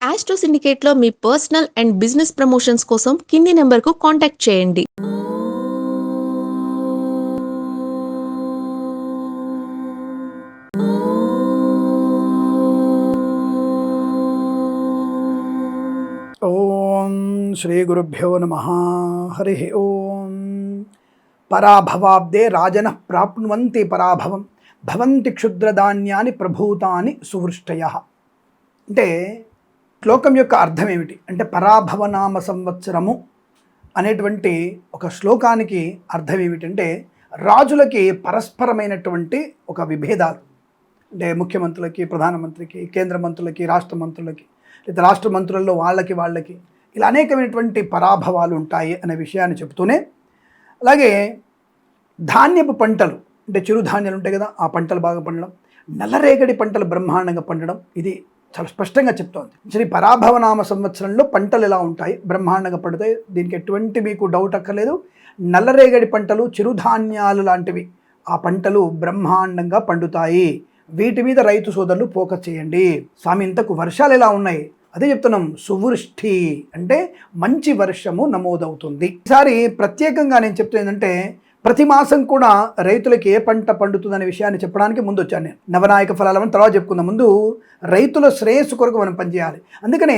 Astro సిండికేట్లో మీ personal and business promotions కోసం కింది నెంబర్కు కాంటాక్ట్ చేయండి. ఓం శ్రీ గురుభ్యో నమ. హరి ఓం. పరాభవాబ్దే రాజన ప్రాప్నువంతి పరాభవం భవంతి క్షుద్రధాన్యాని ప్రభూతాని సువృష్టయ. అంటే శ్లోకం యొక్క అర్థం ఏమిటి అంటే, పరాభవనామ సంవత్సరము అనేటువంటి ఒక శ్లోకానికి అర్థం ఏమిటంటే, రాజులకి పరస్పరమైనటువంటి ఒక విభేదాలు, అంటే ముఖ్యమంత్రులకి, ప్రధానమంత్రికి, కేంద్ర మంత్రులకి, రాష్ట్ర మంత్రులకి, లేదా రాష్ట్ర మంత్రుల్లో వాళ్ళకి ఇలా అనేకమైనటువంటి పరాభవాలు ఉంటాయి అనే విషయాన్ని చెబుతూనే, అలాగే ధాన్యపు పంటలు అంటే చిరుధాన్యాలు ఉంటాయి కదా, ఆ పంటలు బాగా పండడం, నల్లరేగడి పంటలు బ్రహ్మాండంగా పండడం, ఇది చాలా స్పష్టంగా చెప్తోంది. శ్రీ పరాభవనామ సంవత్సరంలో పంటలు ఎలా ఉంటాయి, బ్రహ్మాండంగా పండుతాయి, దీనికి ఎటువంటి మీకు డౌట్ అక్కర్లేదు. నల్లరేగడి పంటలు, చిరుధాన్యాలు లాంటివి ఆ పంటలు బ్రహ్మాండంగా పండుతాయి. వీటి మీద రైతు సోదరులు ఫోకస్ చేయండి. స్వామి, ఇంతకు వర్షాలు ఎలా ఉన్నాయి అదే చెప్తున్నాం. సువృష్టి అంటే మంచి వర్షము నమోదవుతుంది. ఈసారి ప్రత్యేకంగా నేను చెప్తుంది ఏంటంటే, ప్రతి మాసం కూడా రైతులకి ఏ పంట పండుతుందనే విషయాన్ని చెప్పడానికి ముందు వచ్చాను నేను. నవనాయక ఫలాలను తర్వాత చెప్పుకుందాం, ముందు రైతుల శ్రేయస్సు కొరకు మనం పనిచేయాలి. అందుకనే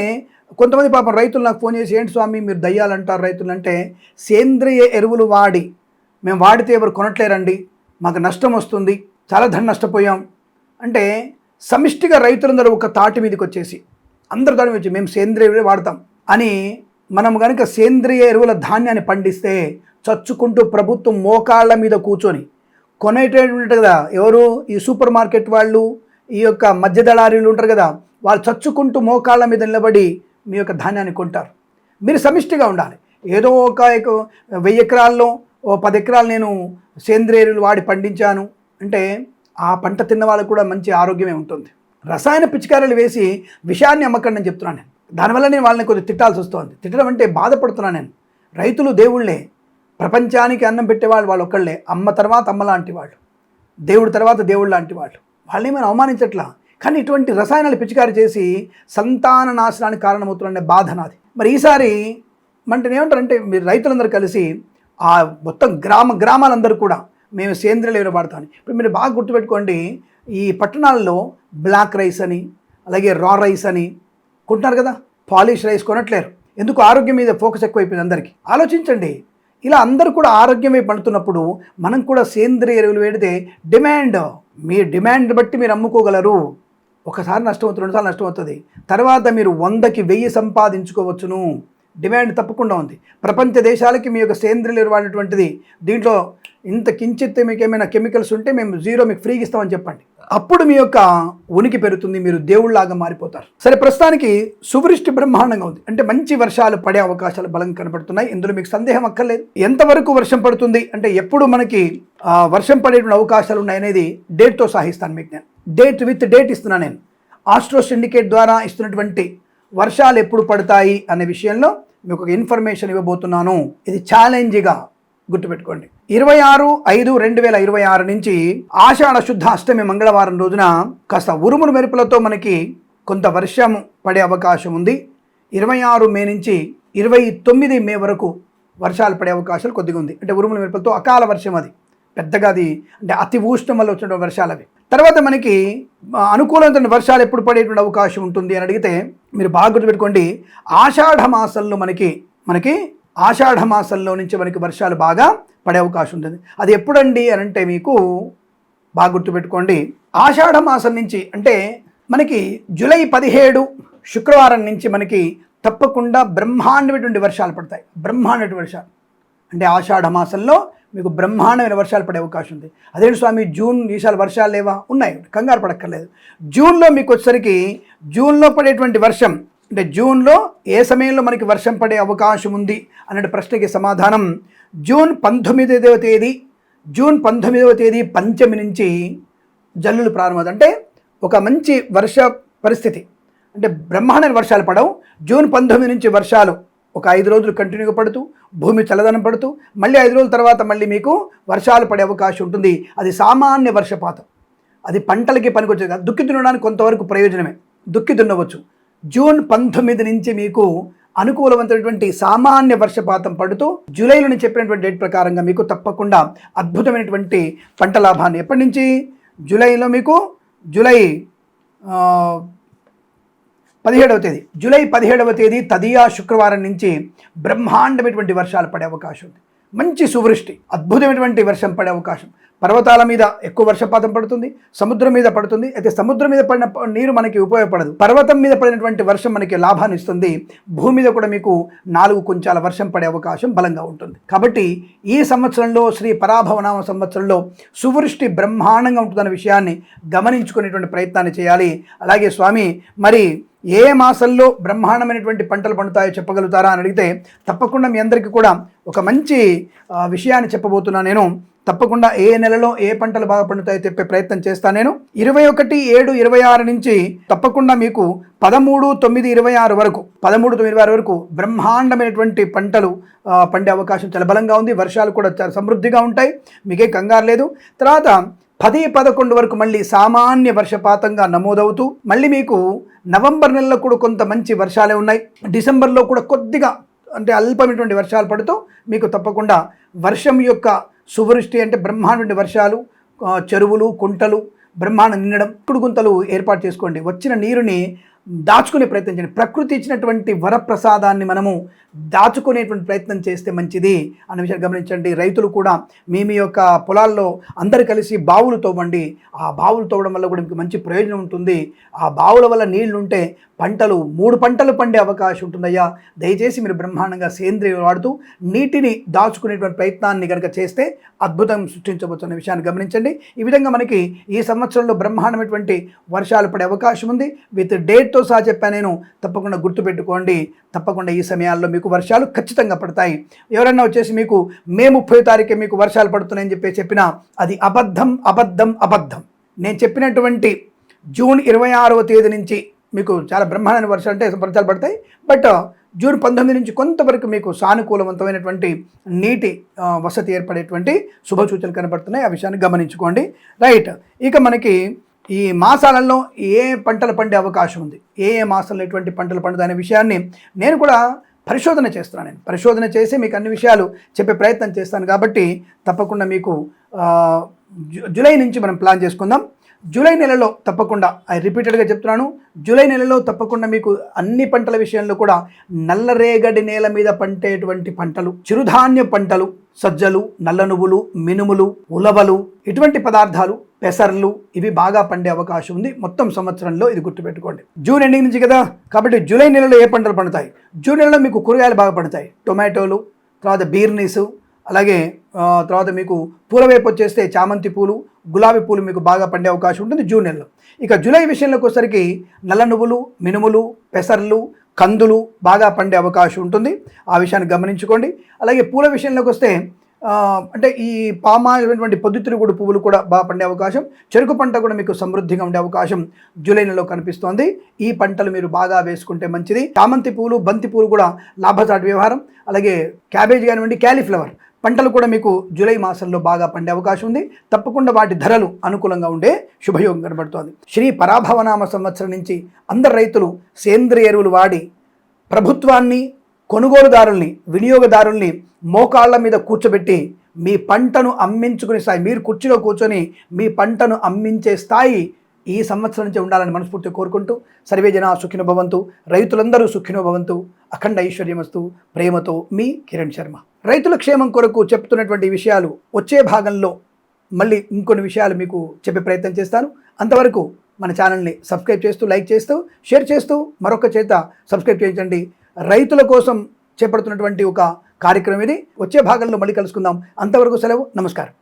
కొంతమంది పాపం రైతులు నాకు ఫోన్ చేసి, ఏంటి స్వామి మీరు దయ్యాలంటారు రైతులు అంటే, సేంద్రియ ఎరువులు వాడి మేము వాడితే ఎవరు కొనట్లేరండి, మాకు నష్టం వస్తుంది, చాలా ధన నష్టపోయాం అంటే, సమిష్టిగా రైతులందరూ ఒక తాటి మీదకి వచ్చేసి అందరు దాని వచ్చి మేము సేంద్రియ ఎరువులు వాడతాం అని, మనం కనుక సేంద్రియ ఎరువుల ధాన్యాన్ని పండిస్తే చచ్చుకుంటూ ప్రభుత్వం మోకాళ్ళ మీద కూర్చొని కొనేటటువంటి కదా, ఎవరు ఈ సూపర్ మార్కెట్ వాళ్ళు, ఈ యొక్క మధ్య దళారీలు ఉంటారు కదా, వాళ్ళు చచ్చుకుంటూ మోకాళ్ళ మీద నిలబడి మీ యొక్క ధాన్యాన్ని కొంటారు. మీరు సమిష్టిగా ఉండాలి. ఏదో ఒక 1000 ఎకరాల్లో 10 ఎకరాలు నేను సేంద్రియ ఎరువులు వాడి పండించాను అంటే, ఆ పంట తిన్న వాళ్ళకు కూడా మంచి ఆరోగ్యమే ఉంటుంది. రసాయన పిచికారీలు వేసి విషయాన్ని అమ్మకండి అని చెప్తున్నాను నేను. దానివల్ల నేను వాళ్ళని కొద్దిగా తిట్టాల్సి వస్తుంది. తిట్టడం అంటే బాధపడుతున్నాను నేను. రైతులు దేవుళ్ళే, ప్రపంచానికి అన్నం పెట్టేవాళ్ళు వాళ్ళు ఒక్కళ్ళే, అమ్మ తర్వాత అమ్మ లాంటి వాళ్ళు, దేవుడి తర్వాత దేవుడు లాంటి వాళ్ళు, వాళ్ళని మనం అవమానించట్లా. కానీ ఇటువంటి రసాయనాలు పిచికారీ చేసి సంతాన నాశనానికి కారణమవుతున్నారనే బాధ నాది. మరి ఈసారి అంటే ఏమంటారంటే, మీరు రైతులందరూ కలిసి ఆ మొత్తం గ్రామాలందరూ కూడా మేము సేంద్రియ ఎరువులు వాడతామని. ఇప్పుడు మీరు బాగా గుర్తుపెట్టుకోండి, ఈ పట్టణాల్లో బ్లాక్ రైస్ అని, అలాగే రా రైస్ అని కొంటున్నారు కదా, పాలిష్ రైస్ కొనట్లేరు. ఎందుకు? ఆరోగ్యం మీద ఫోకస్ ఎక్కువైపోయింది అందరికీ. ఆలోచించండి, ఇలా అందరూ కూడా ఆరోగ్యం వైపు పడుతున్నప్పుడు మనం కూడా సేంద్రియ ఎరువులు వేడితే మీ డిమాండ్ బట్టి మీరు అమ్ముకోగలరు. ఒకసారి నష్టం అవుతుంది, 2 సార్లు నష్టం అవుతుంది, తర్వాత మీరు 100కి 1000 సంపాదించుకోవచ్చును. డిమాండ్ తప్పకుండా ఉంది. ప్రపంచ దేశాలకి మీ యొక్క సేంద్రియ ఎరువు అనేటువంటిది, దీంట్లో ఇంత కించిత్ మీకు ఏమైనా కెమికల్స్ ఉంటే మేము 0 మీకు ఫ్రీగా ఇస్తామని చెప్పండి. అప్పుడు మీ యొక్క ఉనికి పెరుగుతుంది, మీరు దేవుళ్ళలాగా మారిపోతారు. సరే, ప్రస్తుతానికి సువృష్టి బ్రహ్మాండంగా ఉంది అంటే మంచి వర్షాలు పడే అవకాశాలు బలంగా కనబడుతున్నాయి. ఇందులో మీకు సందేహం అక్కర్లేదు. ఎంతవరకు వర్షం పడుతుంది అంటే, ఎప్పుడు మనకి వర్షం పడేటువంటి అవకాశాలు ఉన్నాయనేది డేట్తో సాగిస్తాను మీకు. నేను డేట్ ఇస్తున్నాను. నేను ఆస్ట్రో సిండికేట్ ద్వారా ఇస్తున్నటువంటి వర్షాలు ఎప్పుడు పడతాయి అనే విషయంలో మీకు ఒక ఇన్ఫర్మేషన్ ఇవ్వబోతున్నాను. ఇది ఛాలెంజ్గా గుర్తుపెట్టుకోండి. 26/5/2026 నుంచి ఆషాఢ శుద్ధ అష్టమి మంగళవారం రోజున కాస్త ఉరుములు మెరుపులతో మనకి కొంత వర్షం పడే అవకాశం ఉంది. 26 మే నుంచి 29 మే వరకు వర్షాలు పడే అవకాశాలు కొద్దిగా ఉంది. అంటే ఉరుములు మెరుపులతో అకాల వర్షం, అది పెద్దగా, అది అంటే అతి ఉష్ణం వల్ల వచ్చిన వర్షాలు అవి. తర్వాత మనకి అనుకూలమైన వర్షాలు ఎప్పుడు పడేటువంటి అవకాశం ఉంటుంది అని అడిగితే, మీరు బాగా గుర్తుపెట్టుకోండి, ఆషాఢ మాసంలో మనకి ఆషాఢ మాసంలో నుంచి మనకి వర్షాలు బాగా పడే అవకాశం ఉంటుంది. అది ఎప్పుడండి అని అంటే, మీకు బాగా గుర్తుపెట్టుకోండి, ఆషాఢ మాసం నుంచి అంటే మనకి జూలై 17 శుక్రవారం నుంచి మనకి తప్పకుండా బ్రహ్మాండమైనటువంటి వర్షాలు పడతాయి. బ్రహ్మాండమైన వర్షాలు అంటే ఆషాఢ మాసంలో మీకు బ్రహ్మాండమైన వర్షాలు పడే అవకాశం ఉంది. అదేంటి స్వామి, జూన్ ఈసారి వర్షాలు లేవా? ఉన్నాయి, కంగారు పడక్కర్లేదు. జూన్లో మీకు వచ్చేసరికి, జూన్లో పడేటువంటి వర్షం అంటే జూన్లో ఏ సమయంలో మనకి వర్షం పడే అవకాశం ఉంది అనే ప్రశ్నకి సమాధానం, జూన్ 19వ తేదీ పంచమి నుంచి జల్లులు ప్రారంభమవుతాయి. అంటే ఒక మంచి వర్ష పరిస్థితి, అంటే బ్రహ్మాండమైన వర్షాలు పడవు. జూన్ 19 నుంచి వర్షాలు ఒక 5 రోజులు కంటిన్యూగా పడుతూ, భూమి చల్లదనం పడుతూ, మళ్ళీ 5 రోజుల తర్వాత మళ్ళీ మీకు వర్షాలు పడే అవకాశం ఉంటుంది. అది సామాన్య వర్షపాతం, అది పంటలకి పనికొచ్చేది కాదు. దుక్కి దున్నడానికి కొంతవరకు ప్రయోజనమే, దుక్కి దున్నవచ్చు. జూన్ 19 నుంచి మీకు అనుకూలవంతమైనటువంటి సామాన్య వర్షపాతం పడుతూ జూలైలో నేను చెప్పినటువంటి డేట్ ప్రకారంగా మీకు తప్పకుండా అద్భుతమైనటువంటి పంట లాభాన్ని ఎప్పటి నుంచి జూలైలో మీకు జూలై 17వ తేదీ జూలై 17వ తేదీ తదియా శుక్రవారం నుంచి బ్రహ్మాండమైనటువంటి వర్షాలు పడే అవకాశం ఉంది. మంచి సువృష్టి, అద్భుతమైనటువంటి వర్షం పడే అవకాశం. పర్వతాల మీద ఎక్కువ వర్షపాతం పడుతుంది, సముద్రం మీద పడుతుంది. అయితే సముద్రం మీద పడిన నీరు మనకి ఉపయోగపడదు. పర్వతం మీద పడినటువంటి వర్షం మనకి లాభాన్ని ఇస్తుంది. భూమి మీద కూడా మీకు 4 కుంచాల వర్షం పడే అవకాశం బలంగా ఉంటుంది. కాబట్టి ఈ సంవత్సరంలో శ్రీ పరాభవనామ సంవత్సరంలో సువృష్టి బ్రహ్మాండంగా ఉంటుందన్న విషయాన్ని గమనించుకునేటువంటి ప్రయత్నాన్ని చేయాలి. అలాగే స్వామి మరి ఏ మాసంలో బ్రహ్మాండమైనటువంటి పంటలు పండుతాయో చెప్పగలుగుతారా అని అడిగితే తప్పకుండా మీ అందరికీ కూడా ఒక మంచి విషయాన్ని చెప్పబోతున్నాను నేను. తప్పకుండా ఏ నెలలో ఏ పంటలు బాగా పండుతాయో చెప్పే ప్రయత్నం చేస్తాను నేను. 21/7/26 నుంచి తప్పకుండా మీకు 13/9/26 వరకు 13/9/26 వరకు బ్రహ్మాండమైనటువంటి పంటలు పండే అవకాశం చాలా బలంగా ఉంది. వర్షాలు కూడా చాలా సమృద్ధిగా ఉంటాయి, మీకే కంగారు లేదు. తర్వాత 10-11 వరకు మళ్ళీ సామాన్య వర్షపాతంగా నమోదవుతూ మళ్ళీ మీకు నవంబర్ నెలలో కూడా కొంత మంచి వర్షాలే ఉన్నాయి. డిసెంబర్లో కూడా కొద్దిగా అంటే అల్పమైనటువంటి వర్షాలు పడుతూ మీకు తప్పకుండా వర్షం యొక్క సువృష్టి అంటే బ్రహ్మాండ వర్షాలు, చెరువులు కుంటలు బ్రహ్మాండం నిండడం, గుంతలు ఏర్పాటు చేసుకోండి. వచ్చిన నీరుని దాచుకునే ప్రయత్నం చేయండి. ప్రకృతి ఇచ్చినటువంటి వరప్రసాదాన్ని మనము దాచుకునేటువంటి ప్రయత్నం చేస్తే మంచిది అన్న విషయాన్ని గమనించండి. రైతులు కూడా మీ యొక్క పొలాల్లో అందరు కలిసి బావులు తవ్వండి. ఆ బావులు తవ్వడం వల్ల కూడా మీకు మంచి ప్రయోజనం ఉంటుంది. ఆ బావుల వల్ల నీళ్లు ఉంటే పంటలు 3 పంటలు పండే అవకాశం ఉంటుందయ్యా. దయచేసి మీరు బ్రహ్మాండంగా సేంద్రియ వాడుతూ నీటిని దాచుకునేటువంటి ప్రయత్నాన్ని కనుక చేస్తే అద్భుతం సృష్టించవచ్చు అనే విషయాన్ని గమనించండి. ఈ విధంగా మనకి ఈ సంవత్సరంలో బ్రహ్మాండమైనటువంటి వర్షాలు పడే అవకాశం ఉంది. విత్ డేట్తో సహా చెప్పాను నేను, తప్పకుండా గుర్తుపెట్టుకోండి. తప్పకుండా ఈ సమయాల్లో మీకు వర్షాలు ఖచ్చితంగా పడతాయి. ఎవరన్నా వచ్చేసి మీకు మే 30వ తారీఖే మీకు వర్షాలు పడుతున్నాయని చెప్పినా అది అబద్ధం అబద్ధం అబద్ధం. నేను చెప్పినటువంటి జూన్ 26వ తేదీ నుంచి మీకు చాలా బ్రహ్మాండమైన వర్షాలు అంటే వర్షాలు పడతాయి. బట్ జూన్ 19 నుంచి కొంతవరకు మీకు సానుకూలవంతమైనటువంటి నీటి వసతి ఏర్పడేటువంటి శుభ సూచనలు కనబడుతున్నాయి. ఆ విషయాన్ని గమనించుకోండి. రైట్, ఇక మనకి ఈ మాసాలలో ఏ పంటలు పండే అవకాశం ఉంది, ఏ మాసాల్లో ఎటువంటి పంటలు పండుతాయి అనే విషయాన్ని నేను కూడా పరిశోధన చేస్తున్నాను. నేను పరిశోధన చేసి మీకు అన్ని విషయాలు చెప్పే ప్రయత్నం చేస్తాను. కాబట్టి తప్పకుండా మీకు జూలై నుంచి మనం ప్లాన్ చేసుకుందాం. జూలై నెలలో తప్పకుండా రిపీటెడ్గా చెప్తున్నాను, జూలై నెలలో తప్పకుండా మీకు అన్ని పంటల విషయంలో కూడా నల్లరేగడి నేల మీద పండేటువంటి పంటలు, చిరుధాన్య పంటలు, సజ్జలు, నల్ల నువ్వులు, మినుములు, ఉలవలు, ఇటువంటి పదార్థాలు, పెసర్లు ఇవి బాగా పండే అవకాశం ఉంది మొత్తం సంవత్సరంలో. ఇది గుర్తుపెట్టుకోండి. జూన్ ఎండింగ్ నుంచి కదా, కాబట్టి జూలై నెలలో ఏ పంటలు పండుతాయి? జూన్ నెలలో మీకు కూరగాయలు బాగా పండుతాయి. టొమాటోలు, తర్వాత బీర్నీసు, అలాగే తర్వాత మీకు పూల వైపు వచ్చేస్తే చామంతి పూలు, గులాబీ పూలు మీకు బాగా పండే అవకాశం ఉంటుంది జూన్ నెలలో. ఇక జూలై విషయంలోకి వచ్చేసరికి నల్ల నువ్వులు, మినుములు, పెసర్లు, కందులు బాగా పండే అవకాశం ఉంటుంది. ఆ విషయాన్ని గమనించుకోండి. అలాగే పూల విషయంలోకి వస్తే అంటే ఈ పామాయినటువంటి పొద్దుతిరుగుడు పువ్వులు కూడా బాగా పండే అవకాశం, చెరుకు పంట కూడా మీకు సమృద్ధిగా ఉండే అవకాశం జూలై నెలలో కనిపిస్తోంది. ఈ పంటలు మీరు బాగా వేసుకుంటే మంచిది. చామంతి పూలు, బంతి పూలు కూడా లాభసాటి వ్యవహారం. అలాగే క్యాబేజ్ కానివ్వండి, క్యాలీఫ్లవర్ పంటలు కూడా మీకు జూలై మాసంలో బాగా పండే అవకాశం ఉంది. తప్పకుండా వాటి ధరలు అనుకూలంగా ఉండే శుభయోగం కనబడుతోంది. శ్రీ పరాభవనామ సంవత్సరం నుంచి అందరు రైతులు సేంద్రియ ఎరువులు వాడి ప్రభుత్వాన్ని, కొనుగోలుదారుల్ని, వినియోగదారుల్ని మోకాళ్ళ మీద కూర్చోబెట్టి మీ పంటను అమ్మించుకునే స్థాయి, మీరు కుర్చీలో కూర్చొని మీ పంటను అమ్మించే స్థాయి ఈ సంవత్సరం నుంచి ఉండాలని మనస్ఫూర్తిగా కోరుకుంటూ సర్వే జన సుఖినో భవంతు, రైతులందరూ సుఖినో భవంతు, అఖండ ఐశ్వర్యమస్తు. ప్రేమతో మీ కిరణ్ శర్మ. రైతుల క్షేమం కొరకు చెప్తున్నటువంటి విషయాలు వచ్చే భాగంలో మళ్ళీ ఇంకొన్ని విషయాలు మీకు చెప్పే ప్రయత్నం చేస్తాను. అంతవరకు మన ఛానల్ని సబ్స్క్రైబ్ చేస్తూ, లైక్ చేస్తూ, షేర్ చేస్తూ మరొక చేత సబ్స్క్రైబ్ చేయించండి. రైతుల కోసం చేపడుతున్నటువంటి ఒక కార్యక్రమం ఇది. వచ్చే భాగంలో మళ్ళీ కలుసుకుందాం. అంతవరకు సెలవు. నమస్కారం.